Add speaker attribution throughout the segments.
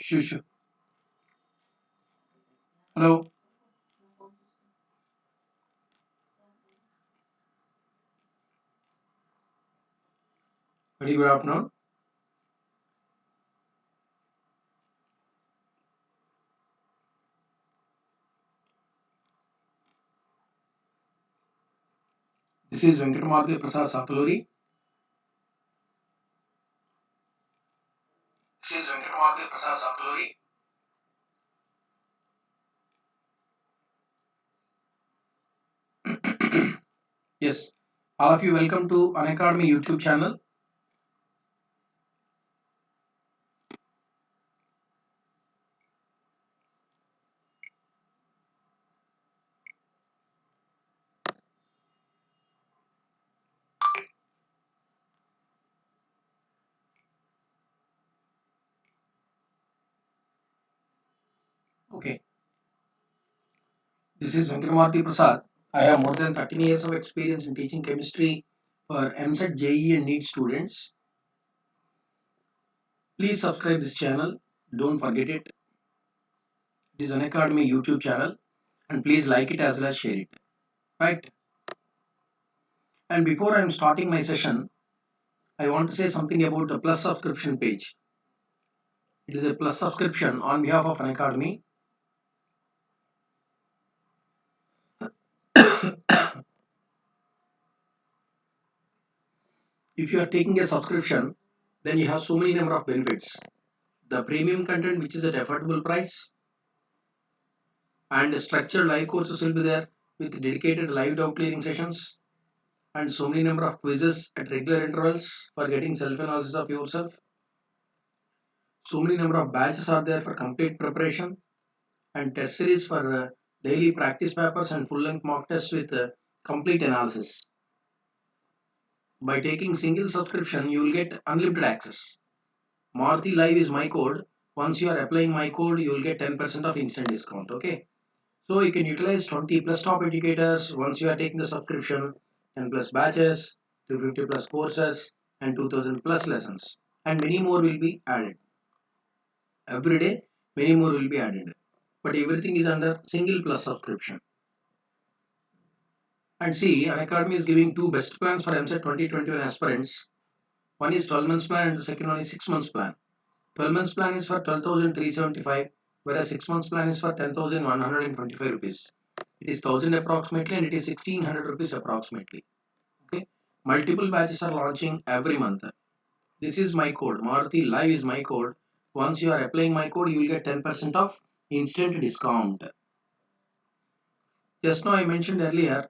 Speaker 1: Shushu. Hello. Very good afternoon. This is Maruti Prasad Satluru. This is Maruti Prasad Sir. Yes. All of you welcome to Unacademy YouTube channel. Okay. This is Maruti Prasad. I have more than 13 years of experience in teaching chemistry for EAMCET, JEE and NEET students. Please subscribe this channel. Don't forget it. It is Unacademy YouTube channel and please like it as well as share it. Right. And before I am starting my session, I want to say something about the Plus subscription page. It is a Plus subscription on behalf of Unacademy. If you are taking a subscription, then you have so many number of benefits. The premium content, which is at affordable price, and structured live courses will be there with dedicated live doubt clearing sessions, and so many number of quizzes at regular intervals for getting self-analysis of yourself. So many number of batches are there for complete preparation, and test series for daily practice papers and full-length mock tests with complete analysis. By taking single subscription, you will get unlimited access. Maruti Live is my code. Once you are applying my code, you will get 10% of instant discount. Okay. So you can utilize 20 plus top educators once you are taking the subscription, 10 plus batches, 250 plus courses, and 2000 plus lessons. And many more will be added. Every day, many more will be added. But everything is under single plus subscription. And see, Unacademy is giving two best plans for EAMCET 2021 aspirants. One is 12 months plan and the second one is 6 months plan. 12 months plan is for 12,375, whereas 6 months plan is for 10,125 rupees. It is 1000 approximately and it is 1600 rupees approximately. Okay. Multiple batches are launching every month. This is my code. Maruti Live is my code. Once you are applying my code, you will get 10% of instant discount. Just now I mentioned earlier,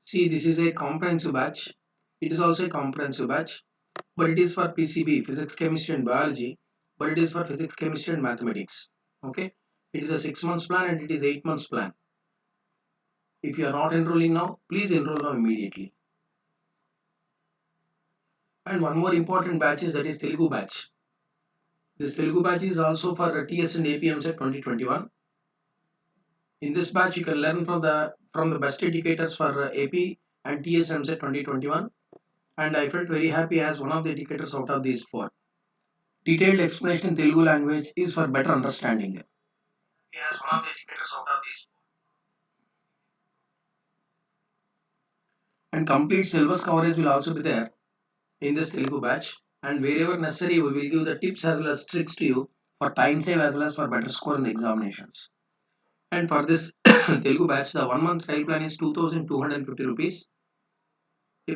Speaker 1: see, this is a comprehensive batch. It is also a comprehensive batch, but it is for PCB, physics, chemistry and biology, but it is for physics, chemistry and mathematics. Okay. It is a 6 months plan and it is 8 months plan. If you are not enrolling now, please enroll now immediately. And one more important batch is that is Telugu batch. This Telugu batch is also for TS and APMCET 2021. In this batch, you can learn from the best educators for AP and TS MCET 2021. And I felt very happy as one of the educators out of these four. Detailed explanation in Telugu language is for better understanding. As one of the educators out of these. And complete syllabus coverage will also be there in this Telugu batch. And wherever necessary, we will give the tips as well as tricks to you for time save as well as for better score in the examinations. And for this Telugu batch, the 1 month trial plan is 2250 rupees.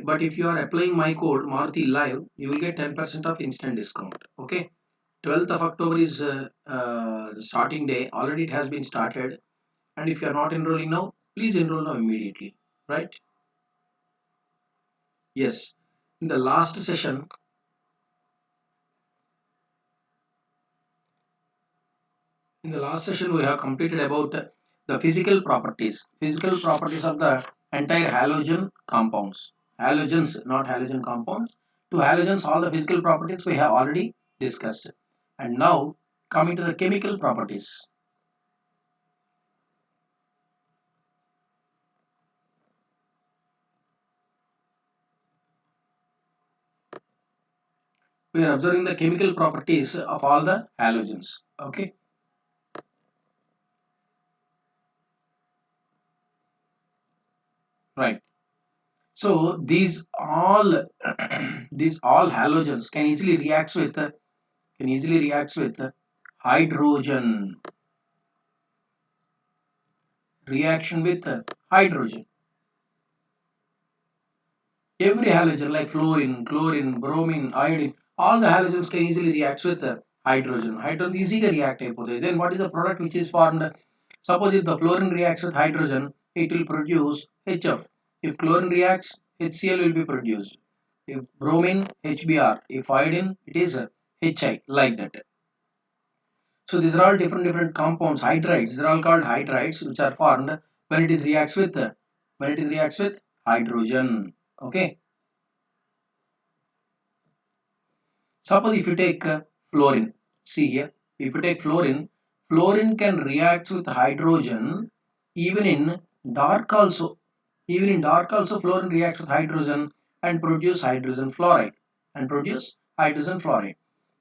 Speaker 1: But if you are applying my code Maruti Live, you will get 10% of instant discount. Okay. 12th of October is the starting day. Already it has been started. And if you are not enrolling now, please enroll now immediately. Right? Yes. In the last session, we have completed about the physical properties of the entire halogen compounds. Halogens, not halogen compounds. To halogens, all the physical properties we have already discussed. And now coming to the chemical properties. We are observing the chemical properties of all the halogens. Okay. Right. So these all these all halogens can easily react with hydrogen. Reaction with hydrogen. Every halogen like fluorine, chlorine, bromine, iodine, all the halogens can easily react with hydrogen. Hydrogen is easily react hypothesis. Then what is the product which is formed? Suppose if the fluorine reacts with hydrogen, it will produce HF. If chlorine reacts, HCl will be produced. If bromine, HBr. If iodine, it is HI, like that. So these are all different compounds, hydrides. These are all called hydrides, which are formed when it is reacts with hydrogen. Okay. Suppose if you take fluorine, see here, if you take fluorine, fluorine can react with hydrogen even in dark also. Even in dark also fluorine reacts with hydrogen and produce hydrogen fluoride.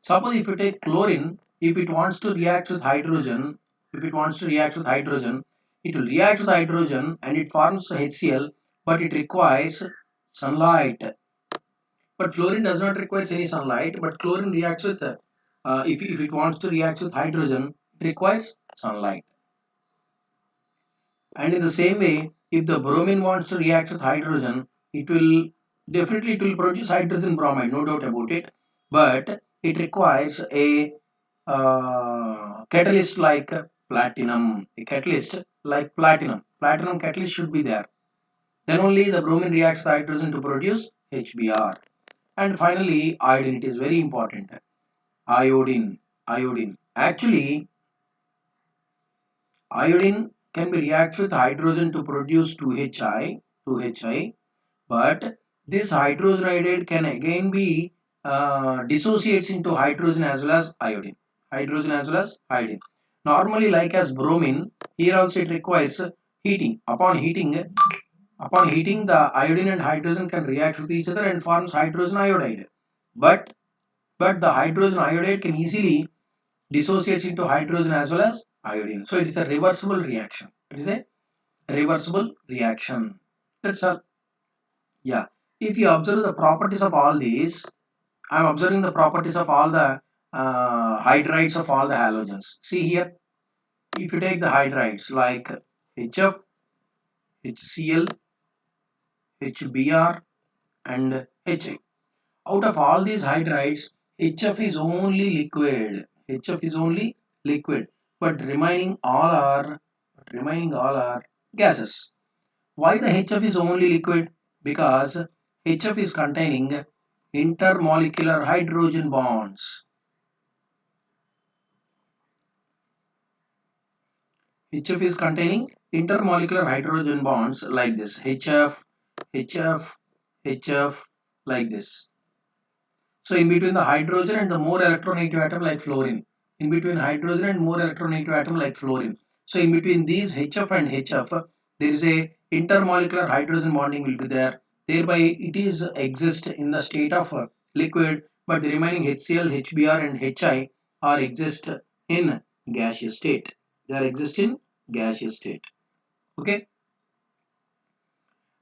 Speaker 1: Suppose if you take chlorine, if it wants to react with hydrogen, it will react with hydrogen and it forms HCl, but it requires sunlight. But fluorine does not require any sunlight, but chlorine reacts with, if it wants to react with hydrogen, it requires sunlight. And in the same way, if the bromine wants to react with hydrogen, it will produce hydrogen bromide, no doubt about it. But it requires a catalyst like platinum. A catalyst like platinum. Platinum catalyst should be there. Then only the bromine reacts with hydrogen to produce HBr. And finally, iodine. It is very important. Iodine. Actually, iodine can be reacted with hydrogen to produce 2Hi, but this hydrogen iodide can again be dissociates into hydrogen as well as iodine. Normally, like as bromine, here also it requires heating. Upon heating, the iodine and hydrogen can react with each other and forms hydrogen iodide. But the hydrogen iodide can easily dissociates into hydrogen as well as iodine. So it is a reversible reaction. That's all. Yeah. If you observe the properties of all these, I am observing the properties of all the hydrides of all the halogens. See here, if you take the hydrides like HF, HCl, HBr, and HI. Out of all these hydrides, HF is only liquid. But remaining all are gases. Why the HF is only liquid? Because HF is containing intermolecular hydrogen bonds. HF is containing intermolecular hydrogen bonds like this. HF, HF, HF, like this. So in between the hydrogen and the more electronegative atom like fluorine. In between hydrogen and more electronegative atom like fluorine. So in between these HF and HF, there is a intermolecular hydrogen bonding will be there. Thereby it is exist in the state of liquid, but the remaining HCl, HBr and HI are exist in gaseous state. They are exist in gaseous state. Okay.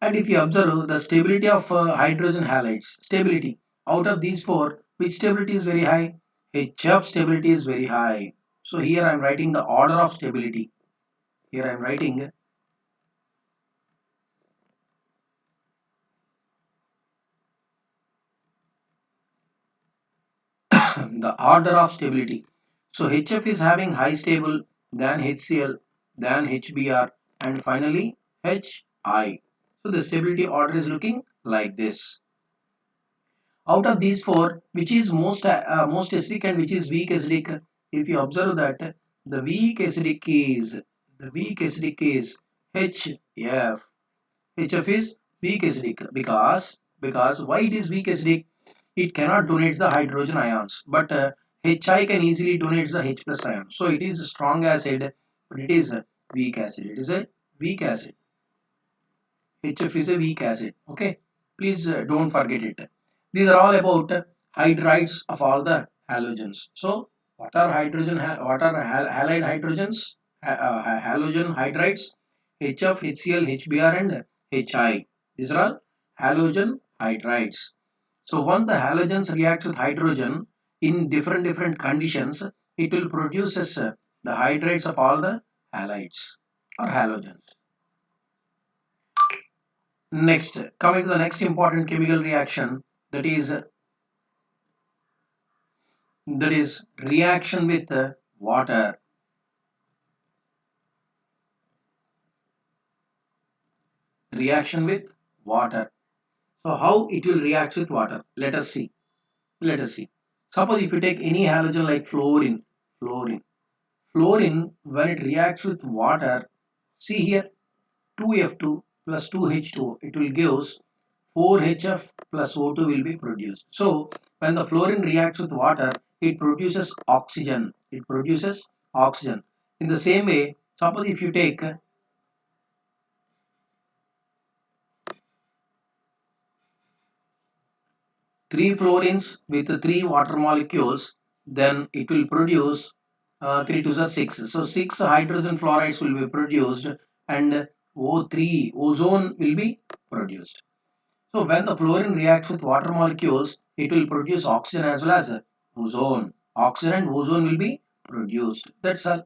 Speaker 1: And if you observe the stability of hydrogen halides, stability out of these four, which stability is very high? HF stability is very high. So here I am writing the order of stability. Here I am writing the order of stability. So HF is having high stable, then HCl, then HBr, and finally HI. So the stability order is looking like this. Out of these four, which is most acidic and which is weak acidic? If you observe that the weak acidic is HF. HF is weak acidic because why it is weak acidic? It cannot donate the hydrogen ions, but HI can easily donate the H plus ion. So it is a strong acid, but it is a weak acid. It is a weak acid. HF is a weak acid. Okay, please don't forget it. These are all about hydrides of all the halogens. So what are what are halide hydrogens? Halogen hydrides, HF, HCl, HBr and HI. These are all halogen hydrides. So when the halogens react with hydrogen in different conditions, it will produce the hydrides of all the halides or halogens. Next, coming to the next important chemical reaction, that is reaction with water. Reaction with water. So how it will react with water? Let us see. Let us see. Suppose if you take any halogen like fluorine, when it reacts with water, see here 2F2 plus 2H2, it will give 4HF plus O2 will be produced. So when the fluorine reacts with water, it produces oxygen. It produces oxygen. In the same way, suppose if you take three fluorines with three water molecules, then it will produce 3 to the 6. So 6 hydrogen fluorides will be produced and O3 ozone will be produced. So when the fluorine reacts with water molecules, it will produce oxygen as well as ozone. Oxygen and ozone will be produced. That's all.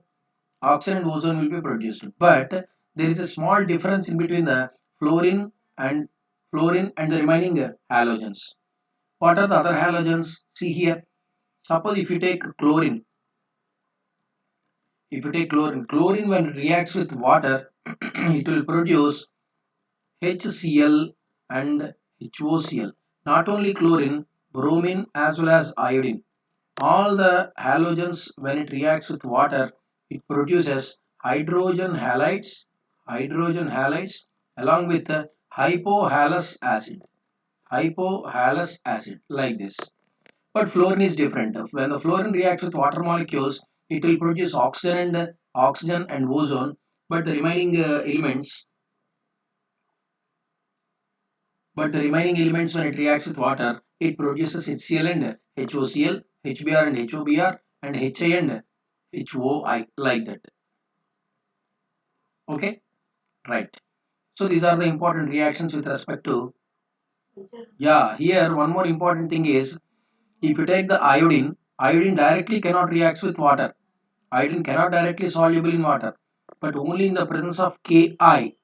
Speaker 1: Oxygen and ozone will be produced. But there is a small difference in between the fluorine and the remaining halogens. What are the other halogens? See here. Suppose if you take chlorine, chlorine when it reacts with water, it will produce HCl and HOCl. Not only chlorine, bromine as well as iodine. All the halogens when it reacts with water, it produces hydrogen halides along with hypohalous acid. Hypohalous acid like this. But fluorine is different. When the fluorine reacts with water molecules, it will produce oxygen and ozone. But the remaining elements, when it reacts with water, it produces HCl and HOCl, HBr and HOBr, and HI and HOI like that. Okay, right. So these are the important reactions with respect to. Yeah, here one more important thing is if you take the iodine directly cannot react with water. Iodine cannot directly soluble in water, but only in the presence of Ki, only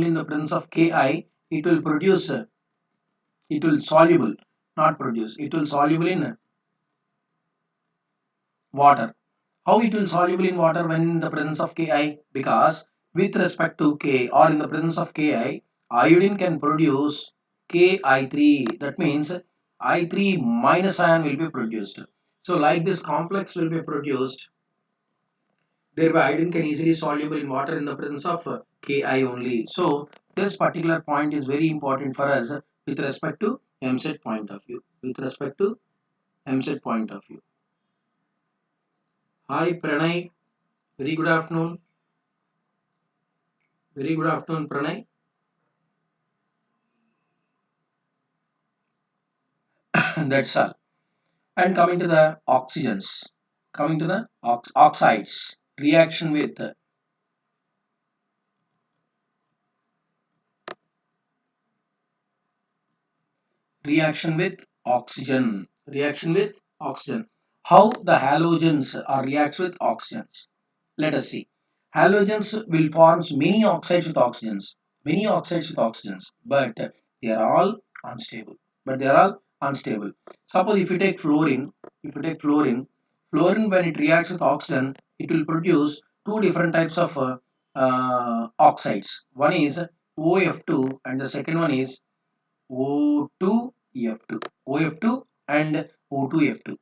Speaker 1: in the presence of Ki, it will produce, it will soluble, not produce, it will soluble in water. How it will soluble in water when in the presence of Ki? Because with respect to K or in the presence of Ki, iodine can produce Ki3. That means I3 minus ion will be produced. So like this complex will be produced. Thereby, iodine can easily soluble in water in the presence of Ki only. So, this particular point is very important for us with respect to EAMCET point of view. With respect to EAMCET point of view. Hi Pranay, very good afternoon. Very good afternoon, Pranay. That's all. And coming to the oxygens, coming to the oxides, reaction with oxygen. Reaction with oxygen. How the halogens are reacts with oxygens. Let us see. Halogens will form many oxides with oxygens. Many oxides with oxygens. But they are all unstable. Suppose if you take fluorine when it reacts with oxygen, it will produce two different types of oxides. One is OF2 and the second one is O2F2. OF2 and O2F2.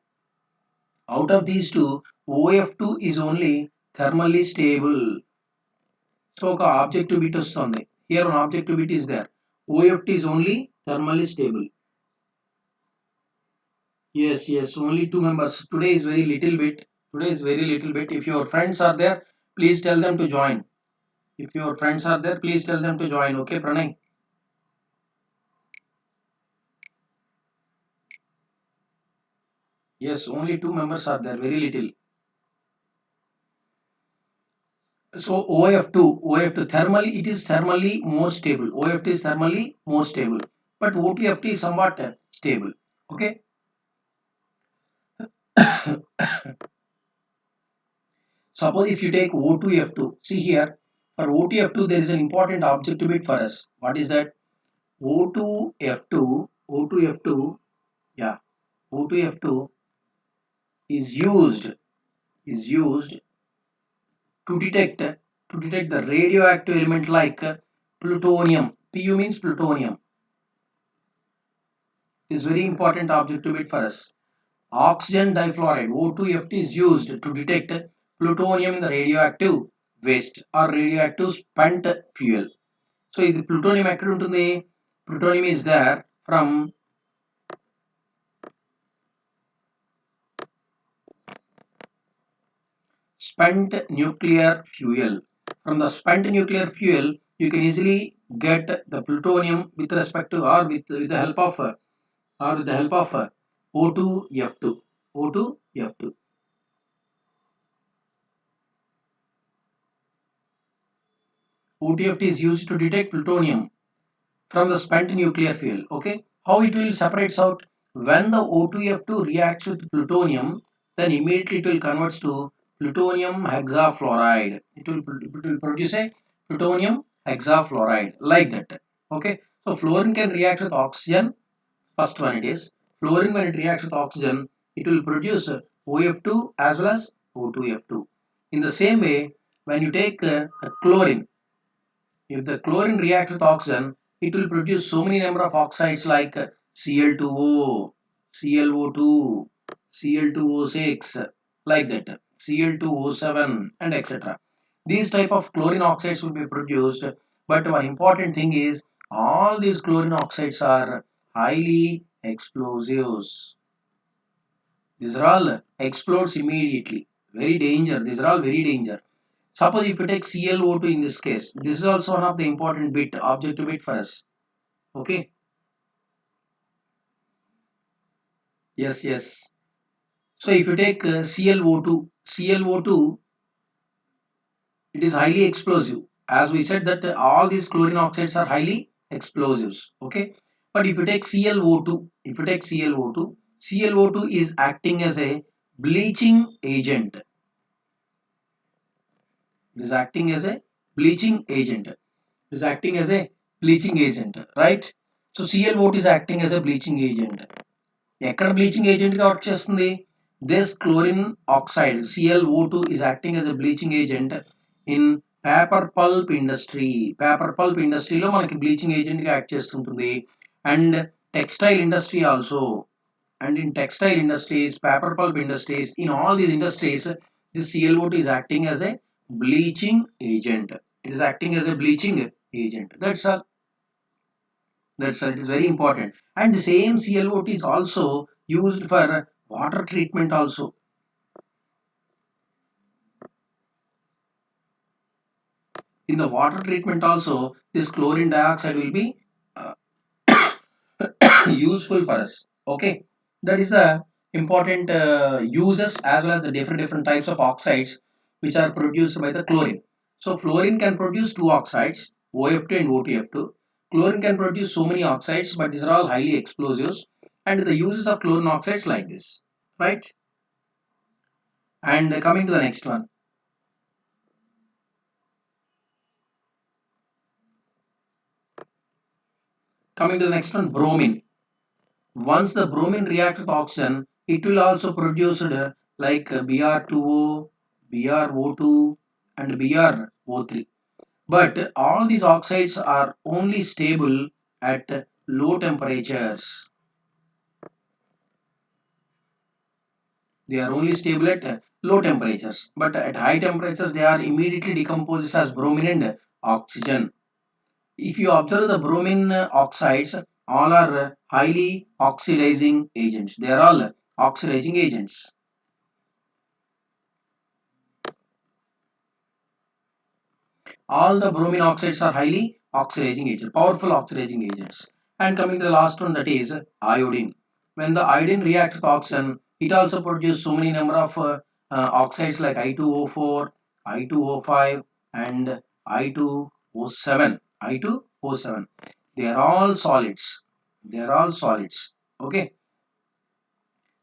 Speaker 1: Out of these two, OF2 is only thermally stable. So, ఒక objective bit వస్తుంది. Here one objective bit is there. OF2 is only thermally stable. Yes, only two members. Today is very little bit. If your friends are there, please tell them to join. If your friends are there, please tell them to join. Okay, Pranay. Yes, only two members are there, very little. So OF2 thermally, it is thermally more stable. OF2 is thermally more stable, but O2F2 is somewhat stable. Okay. Suppose if you take O2F2, see here, for O2F2 there is an important objective bit for us. What is that? O2F2, yeah, O2F2 is used to detect the radioactive element like plutonium. Pu means plutonium. Is very important objective bit for us. Oxygen difluoride O2Ft is used to detect plutonium in the radioactive waste or radioactive spent fuel. So ఇది plutonium ఎక్కడ ఉంటుంది? Plutonium is there from spent nuclear fuel. From the spent nuclear fuel, you can easily get the plutonium with respect to with the help of O2F2. O2F2. O2F2 is used to detect plutonium from the spent nuclear fuel. Okay, how it will separates out? When the O2F2 reacts with plutonium, then immediately it will converts to plutonium hexafluoride. It will produce a plutonium hexafluoride like that. Okay, so fluorine can react with oxygen. First one it is fluorine. When it reacts with oxygen, it will produce OF2 as well as O2F2. In the same way, when you take chlorine, if the chlorine reacts with oxygen, it will produce so many number of oxides like Cl2O, ClO2, Cl2O6, like that, Cl2O7, and etc. These type of chlorine oxides will be produced, but one important thing is all these chlorine oxides are highly explosives. These are all explodes immediately. Very danger. These are all very danger. Suppose if you take ClO2 in this case, this is also one of the important bit, objective bit for us. Okay. Yes, yes. So if you take ClO2, it is highly explosive. As we said that all these chlorine oxides are highly explosives. Okay. But if you take ClO2 is acting as a bleaching agent. It is acting as a bleaching agent. Is acting as a bleaching agent, right? So ClO2 is acting as a bleaching agent. ఎక్కడ bleaching agent గా work చేస్తుంది? This chlorine oxide ClO2 is acting as a bleaching agent in paper pulp industry. Paper pulp ఇండస్ట్రీలో మనకి bleaching agent గా act చేస్తుంటుంది. And textile industry also. And in textile industries, paper pulp industries, in all these industries, this ClO2 is acting as a bleaching agent. It is acting as a bleaching agent. That's all. That's all. It is very important. And the same ClO2 is also used for water treatment also. In the water treatment also, this chlorine dioxide will be uh, useful for us. Okay, that is the important uses as well as the different types of oxides which are produced by the chlorine. So fluorine can produce two oxides, OF2 and O2F2. Chlorine can produce so many oxides, but these are all highly explosives. And the uses of chlorine oxides like this, right? And coming to the next one. Coming to the next one, bromine. Once the bromine reacts with oxygen, it will also produce like Br2O, BrO2, and BrO3. But all these oxides are only stable at low temperatures. They are only stable at low temperatures. But at high temperatures, they are immediately decomposed as bromine and oxygen. If you observe the bromine oxides, all are highly oxidizing agents. They are all oxidizing agents. All the bromine oxides are highly oxidizing agents, powerful oxidizing agents. And coming to the last one, that is iodine. When the iodine reacts with oxygen, It also produces so many number of oxides like I2O4, I2O5 and I2O7. I2O7. They are all solids. They are all solids. Okay.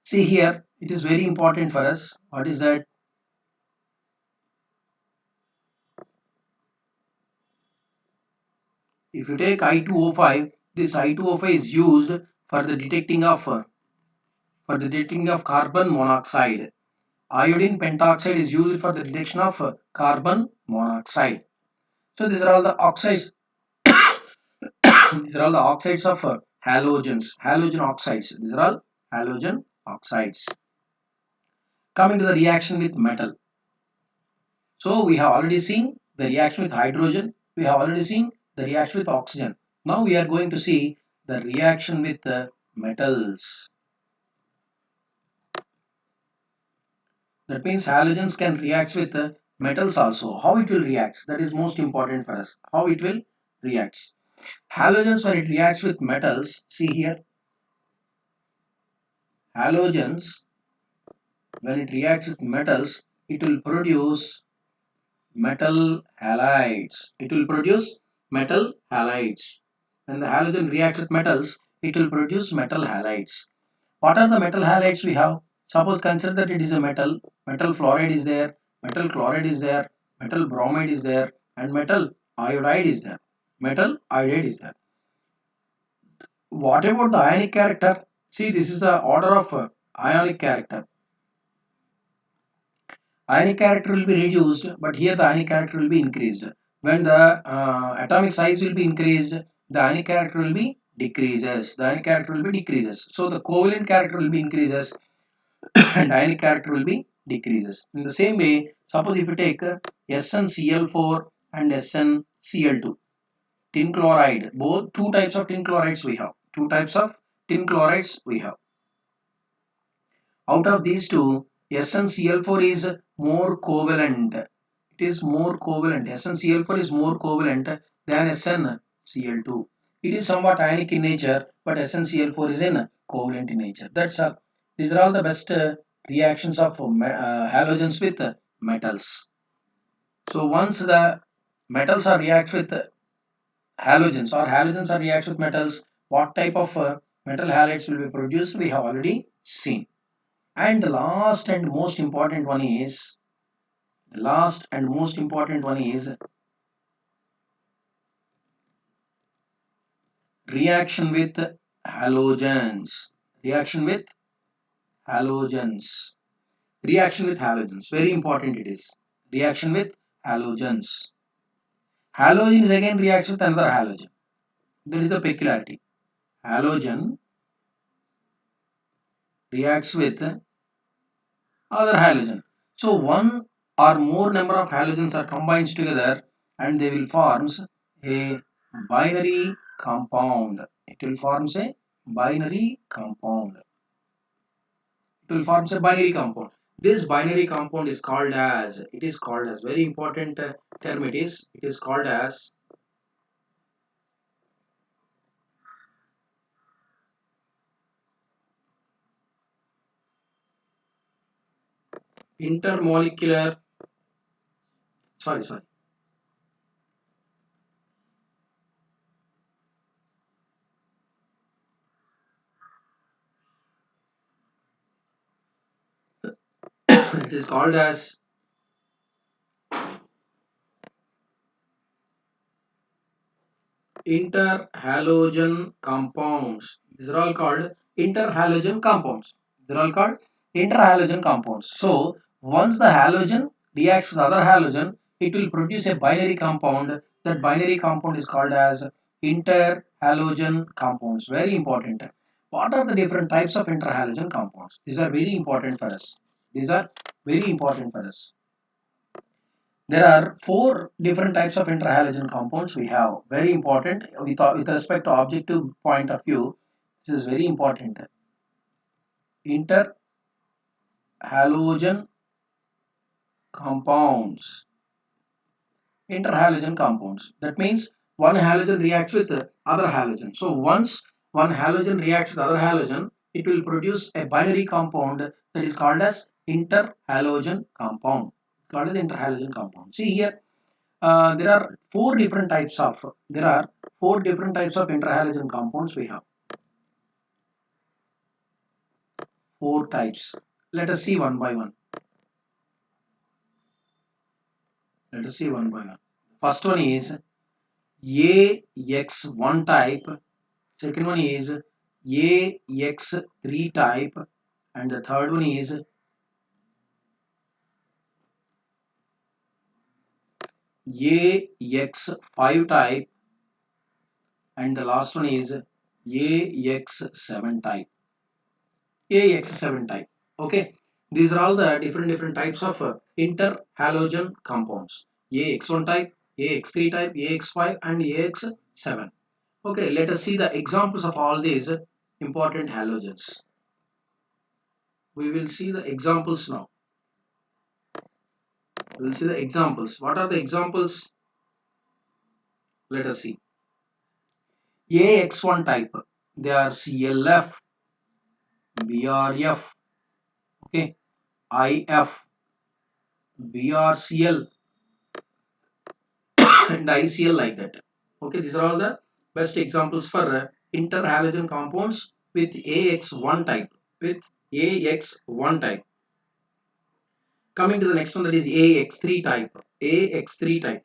Speaker 1: See here, it is very important for us. What is that? If you take I2O5, this I2O5 is used for the detecting of carbon monoxide. Iodine pentoxide is used for the detection of carbon monoxide. So these are all the oxides. These are all the oxides of halogens. Halogen oxides. These are all halogen oxides. Coming to the reaction with metal. So we have already seen the reaction with hydrogen. We have already seen the reaction with oxygen. Now we are going to see the reaction with metals. That means halogens can react with metals also. How it will react? That is most important for us. How it will react. Halogens, when it reacts with metals, see here. Halogens, when it reacts with metals, it will produce metal halides. It will produce metal halides. When the halogen reacts with metals, it will produce metal halides. What are the metal halides we have? Suppose consider that it is a metal. Metal fluoride is there, metal chloride is there, metal bromide is there, and metal iodide is there. Metal iodide is there. What about the ionic character? See, this is the order of ionic character. Ionic character will be reduced, but here the ionic character will be increased. When the atomic size will be increased, the ionic character will be decreases. The ionic character will be decreases. So the covalent character will be increases and ionic character will be decreases. In the same way, suppose if you take SnCl4 and SnCl2, tin chloride, both two types of tin chlorides we have. Two types of tin chlorides we have. Out of these two, SnCl4 is more covalent. It is more covalent. SnCl4 is more covalent than SnCl2. It is somewhat ionic in nature, but SnCl4 is in covalent in nature. That's all. These are all the best reactions of halogens with metals. So once the metals are react with halogens or halogens are react with metals, what type of metal halides will be produced? We have already seen. And the last and most important one is reaction with halogens. Reaction with halogens. Reaction with halogens. Very important it is. Reaction with halogens. Halogen is again reacts with another halogen. That is the peculiarity. Halogen reacts with other halogen. So one or more number of halogens are combined together and they will forms a binary compound. It will forms a binary compound. It will forms a binary compound. This binary compound is called as, very important term it is called as intermolecular, sorry, it is called as interhalogen compounds. These are all called interhalogen compounds. These are all called interhalogen compounds. So once the halogen reacts with other halogen, it will produce a binary compound. That binary compound is called as interhalogen compounds. Very important. What are the different types of interhalogen compounds? These are very important for us. These are very important for us. There are four different types of interhalogen compounds we have. Very important with respect to objective point of view. This is very important. Interhalogen compounds. Interhalogen compounds. That means one halogen reacts with the other halogen. So once one halogen reacts with other halogen, it will produce a binary compound that is called as interhalogen compound. It's called as interhalogen compound. See here, there are four different types of interhalogen compounds we have. Four types. Let us see one by one. Let us see one by one. First one is AX1 type. Second one is AX3 type. And the third one is AX5 type. And the last one is AX7 type. AX7 type. Okay. These are all the different types of interhalogen compounds. AX1 type, AX3 type, AX5 and AX7. Okay, let us see the examples of all these important halogens. We will see the examples now. We will see the examples. What are the examples? Let us see. AX1 type, they are CLF, BRF, okay, IF, BRCL and ICL like that. Okay, these are all the best examples for interhalogen compounds with AX1 type. With AX1 type. Coming to the next one, that is AX3 type. AX3 type.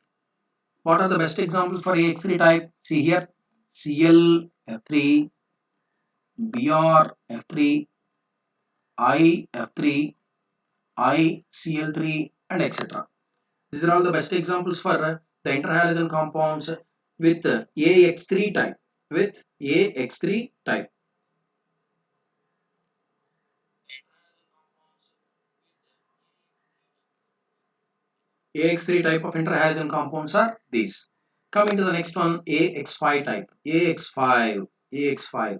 Speaker 1: What are the best examples for AX3 type? See here, ClF3, BrF3, IF3, ICl3 and etc. These are all the best examples for the interhalogen compounds with AX3 type. With AX3 type. AX3 type of interhalogen compounds are these. Coming to the next one, AX5 type. AX5, AX5,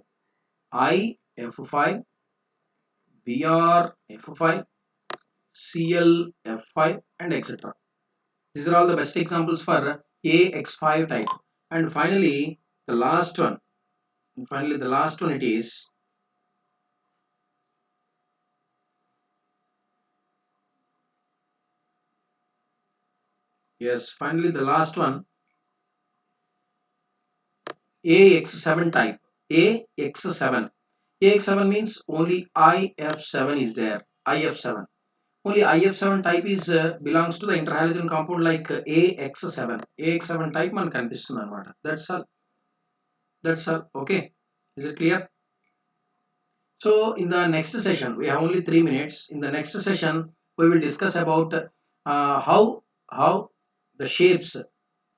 Speaker 1: IF5, BrF5, ClF5 and etc. These are all the best examples for AX5 type. And finally, the last one. It is finally the last one, AX7 type. AX7. AX7 means only IF7 is there. IF7. Only IF7 type is belongs to the interhalogen compound like AX7. AX7 type man కనిపిస్తుంది అన్నమాట. That's all. That's all. Okay. Is it clear? So in the next session, we have only 3 minutes. In the next session, we will discuss about how the shapes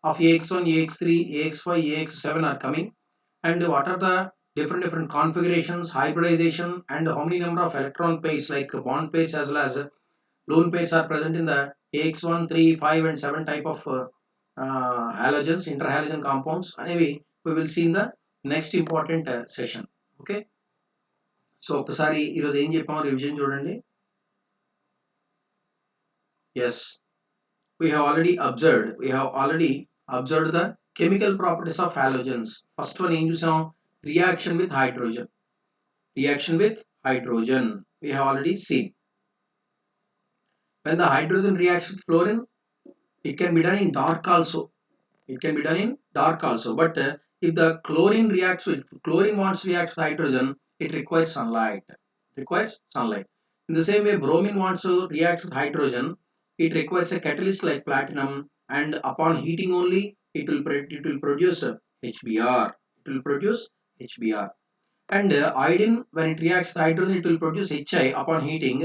Speaker 1: of AX1, AX3, AX5, AX7 are coming, and what are the different configurations, hybridization, and how many number of electron pairs like bond pairs as well as lone pairs are present in the AX1, 3, 5, and 7 type of halogens, interhalogen compounds. Anyway, we will see in the next important session. Okay. So ఒకసారి ఈరోజు ఏం చెప్పామో revision చూడండి. Yes, we have already observed the chemical properties of halogens. First one ఏం చూసాం? Reaction with hydrogen. We have already seen. When the hydrogen reacts with fluorine, it can be done in dark also. But if the chlorine wants to react with hydrogen, it requires sunlight. In the same way, bromine wants to react with hydrogen, it requires a catalyst like platinum, and upon heating only it will produce HBr. And iodine, when it reacts with hydrogen, it will produce Hi upon heating,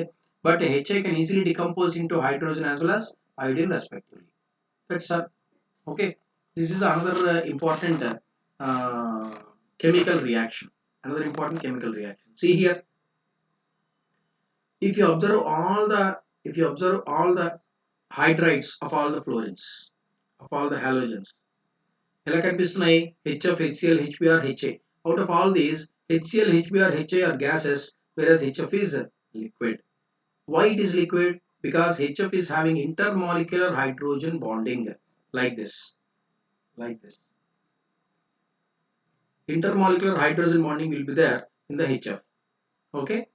Speaker 1: but Hi can easily decompose into hydrogen as well as iodine respectively. That's all. Okay, this is another important chemical reaction. See here, if you observe all the hydrides of all the fluorines, of all the halogens, ఎలా కనిపిస్తున్నాయి? HF, HCl, HBr, HA. Out of all these, HCl, HBr, HA are gases, whereas HF is liquid. Why it is liquid? Because HF is having intermolecular hydrogen bonding like this. Intermolecular hydrogen bonding will be there in the HF. Okay,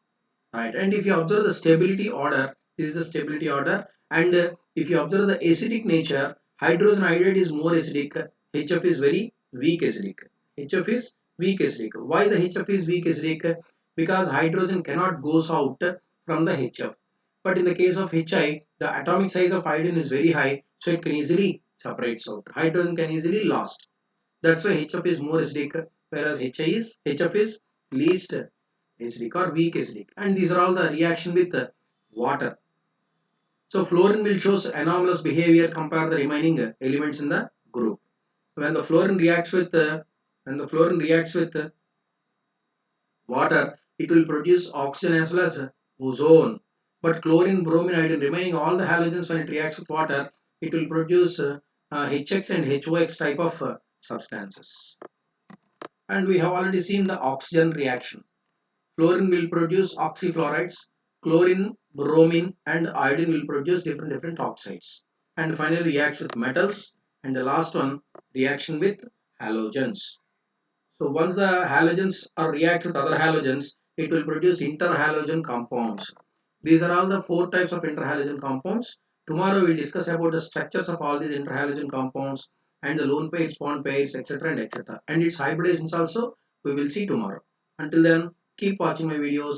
Speaker 1: right. And if you observe the stability order, this is the stability order. And if you observe the acidic nature, hydrogen iodide is more acidic. HF is very weak acidic. HF is weak acidic. Why the HF is weak acidic? Because hydrogen cannot goes out from the HF. But in the case of HI, the atomic size of iodine is very high, so it can easily separates out. Hydrogen can easily lost. That's why HF is more acidic, whereas HF is least acidic or weak acidic. And these are all the reaction with water. So fluorine will show anomalous behavior compared to the remaining elements in the group. When the fluorine reacts with water, it will produce oxygen as well as ozone. But chlorine, bromine, iodine, remaining all the halogens, when it reacts with water, it will produce HX and HOX type of substances. And we have already seen the oxygen reaction. Fluorine will produce oxyfluorides, chlorine, bromine, and iodine will produce different oxides. And finally reacts with metals. And the last one, reaction with halogens. So once the halogens are react with other halogens, it will produce interhalogen compounds. These are all the four types of interhalogen compounds. Tomorrow we will discuss about the structures of all these interhalogen compounds and the lone pairs, bond pairs, etc. and etc. And its hybridations also we will see tomorrow. Until then, keep watching my videos.